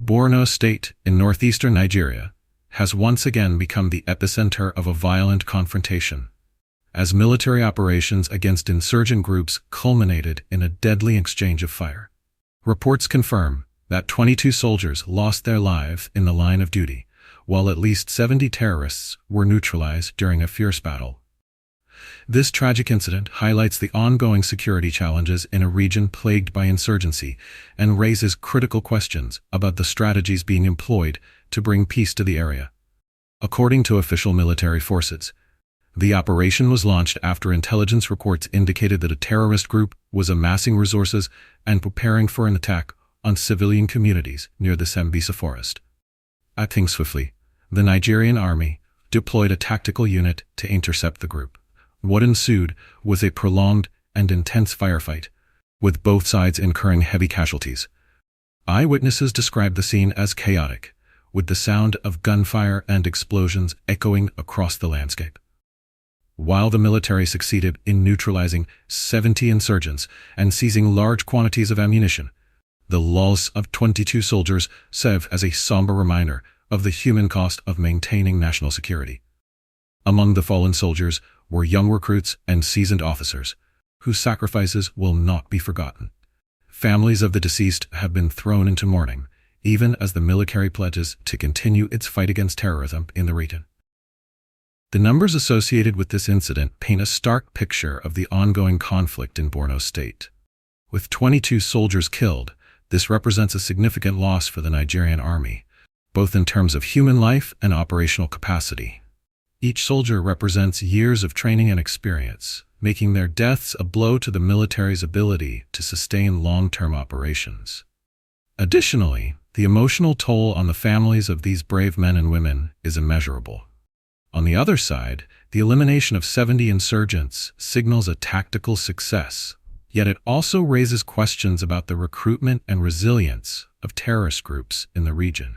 Borno State, in northeastern Nigeria, has once again become the epicenter of a violent confrontation, as military operations against insurgent groups culminated in a deadly exchange of fire. Reports confirm that 22 soldiers lost their lives in the line of duty, while at least 70 terrorists were neutralized during a fierce battle. This tragic incident highlights the ongoing security challenges in a region plagued by insurgency and raises critical questions about the strategies being employed to bring peace to the area. According to official military forces, the operation was launched after intelligence reports indicated that a terrorist group was amassing resources and preparing for an attack on civilian communities near the Sambisa forest. Acting swiftly, the Nigerian army deployed a tactical unit to intercept the group. What ensued was a prolonged and intense firefight, with both sides incurring heavy casualties. Eyewitnesses described the scene as chaotic, with the sound of gunfire and explosions echoing across the landscape. While the military succeeded in neutralizing 70 insurgents and seizing large quantities of ammunition, the loss of 22 soldiers serve as a somber reminder of the human cost of maintaining national security. Among the fallen soldiers were young recruits and seasoned officers, whose sacrifices will not be forgotten. Families of the deceased have been thrown into mourning, even as the military pledges to continue its fight against terrorism in the region. The numbers associated with this incident paint a stark picture of the ongoing conflict in Borno State. With 22 soldiers killed, this represents a significant loss for the Nigerian army, both in terms of human life and operational capacity. Each soldier represents years of training and experience, making their deaths a blow to the military's ability to sustain long-term operations. Additionally, the emotional toll on the families of these brave men and women is immeasurable. On the other side, the elimination of 70 insurgents signals a tactical success, yet it also raises questions about the recruitment and resilience of terrorist groups in the region.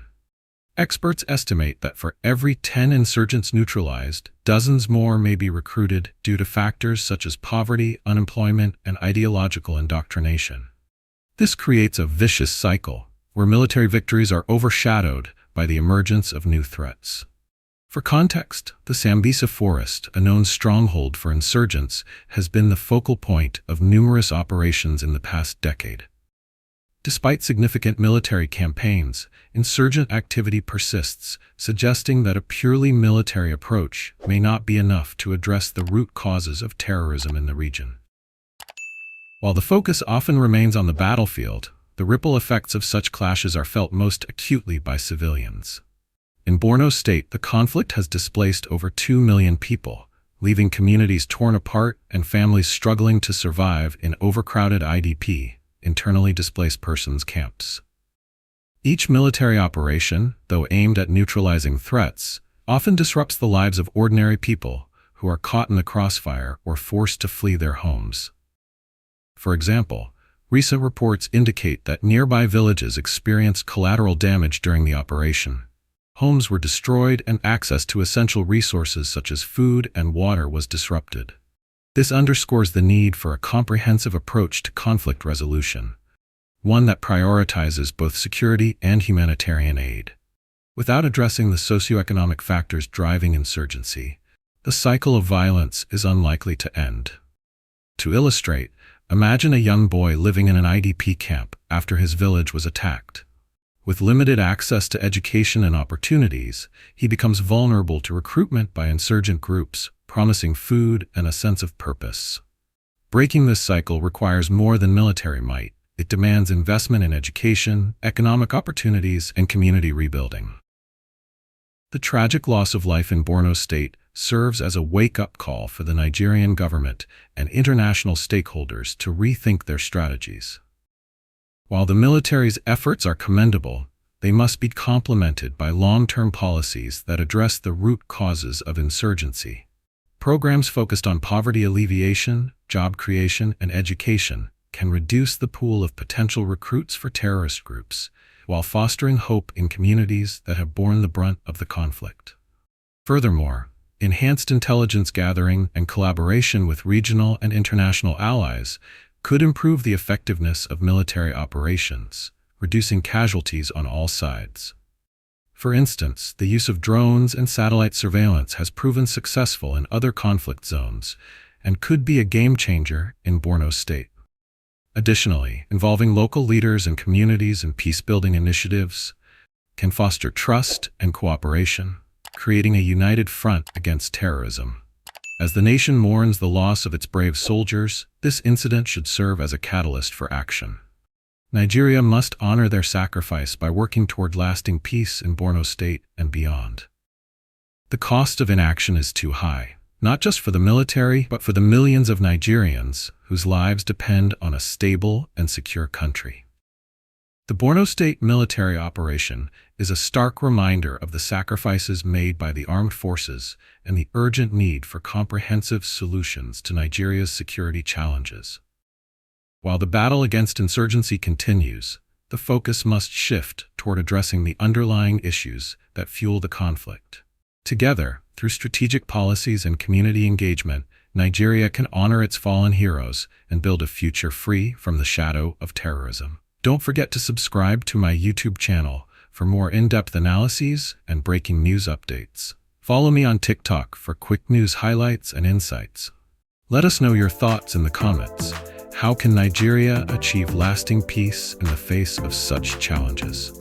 Experts estimate that for every 10 insurgents neutralized, dozens more may be recruited due to factors such as poverty, unemployment, and ideological indoctrination. This creates a vicious cycle, where military victories are overshadowed by the emergence of new threats. For context, the Sambisa forest, a known stronghold for insurgents, has been the focal point of numerous operations in the past decade. Despite significant military campaigns, insurgent activity persists, suggesting that a purely military approach may not be enough to address the root causes of terrorism in the region. While the focus often remains on the battlefield, the ripple effects of such clashes are felt most acutely by civilians. In Borno State, the conflict has displaced over 2 million people, leaving communities torn apart and families struggling to survive in overcrowded IDP, internally displaced persons camps. Each military operation, though aimed at neutralizing threats, often disrupts the lives of ordinary people who are caught in the crossfire or forced to flee their homes. For example, recent reports indicate that nearby villages experienced collateral damage during the operation. Homes were destroyed and access to essential resources such as food and water was disrupted. This underscores the need for a comprehensive approach to conflict resolution, one that prioritizes both security and humanitarian aid. Without addressing the socioeconomic factors driving insurgency, the cycle of violence is unlikely to end. To illustrate, imagine a young boy living in an IDP camp after his village was attacked. With limited access to education and opportunities, he becomes vulnerable to recruitment by insurgent groups, promising food and a sense of purpose. Breaking this cycle requires more than military might. It demands investment in education, economic opportunities, and community rebuilding. The tragic loss of life in Borno State serves as a wake-up call for the Nigerian government and international stakeholders to rethink their strategies. While the military's efforts are commendable, they must be complemented by long-term policies that address the root causes of insurgency. Programs focused on poverty alleviation, job creation, and education can reduce the pool of potential recruits for terrorist groups, while fostering hope in communities that have borne the brunt of the conflict. Furthermore, enhanced intelligence gathering and collaboration with regional and international allies could improve the effectiveness of military operations, reducing casualties on all sides. For instance, the use of drones and satellite surveillance has proven successful in other conflict zones and could be a game-changer in Borno State. Additionally, involving local leaders and communities in peace-building initiatives can foster trust and cooperation, creating a united front against terrorism. As the nation mourns the loss of its brave soldiers, this incident should serve as a catalyst for action. Nigeria must honor their sacrifice by working toward lasting peace in Borno State and beyond. The cost of inaction is too high, not just for the military, but for the millions of Nigerians whose lives depend on a stable and secure country. The Borno State military operation is a stark reminder of the sacrifices made by the armed forces and the urgent need for comprehensive solutions to Nigeria's security challenges. While the battle against insurgency continues, the focus must shift toward addressing the underlying issues that fuel the conflict. Together, through strategic policies and community engagement, Nigeria can honor its fallen heroes and build a future free from the shadow of terrorism. Don't forget to subscribe to my YouTube channel for more in-depth analyses and breaking news updates. Follow me on TikTok for quick news highlights and insights. Let us know your thoughts in the comments. How can Nigeria achieve lasting peace in the face of such challenges?